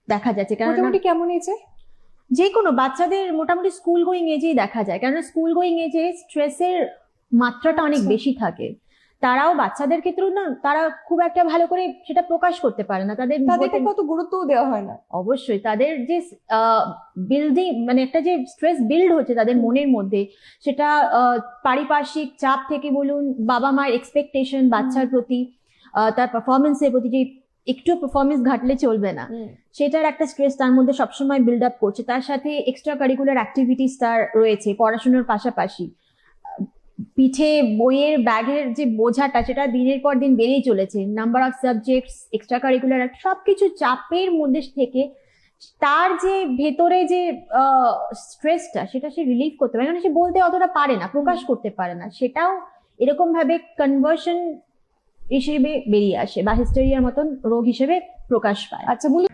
দেখা যাচ্ছে। কারণ মোটামুটি কেমন এজে? যে কোনো বাচ্চাদের মোটামুটি স্কুল গোয়িং এজেই দেখা যায়, কারণ স্কুল গোয়িং এজে স্ট্রেসের মাত্রাটা অনেক আচ্ছা। বেশি থাকে। তারাও বাচ্চাদের ক্ষেত্রেও না, তারা খুব একটা ভালো করে সেটা প্রকাশ করতে পারে না, তাদেরকে কত গুরুত্বও দেওয়া হয় না। অবশ্যই তাদের যে বিল্ডিং, মানে একটা যে স্ট্রেস বিল্ড হচ্ছে তাদের মনের মধ্যে, সেটা পারিপার্শ্বিক চাপ থেকে বলুন, বাবা মায়ের এক্সপেকটেশন বাচ্চার প্রতি, তার পারফরমেন্সের প্রতি, যে একটু পারফরমেন্স ঘাটলে চলবে না, সেটার একটা স্ট্রেস তার মধ্যে সবসময় বিল্ড আপ করছে। তার সাথে এক্সট্রা কারিকুলার অ্যাক্টিভিটিস তার রয়েছে পড়াশোনার পাশাপাশি। পিঠে বইয়ের ব্যাগের যে বোঝাটা, সেটা দিনের পর দিন বেড়েই চলেছে, number of subjects, extra curricular, সবকিছু চাপের মধ্যে থেকে তার যে ভেতরে যে স্ট্রেসটা, সেটা সে রিলিভ করতে পারে, মানে সে বলতে অতটা পারে না, প্রকাশ করতে পারে না, সেটাও এরকম ভাবে কনভার্সন হিসেবে বেরিয়ে আসে বা হিস্টেরিয়ার মতন রোগ হিসেবে প্রকাশ পায়। আচ্ছা বলি।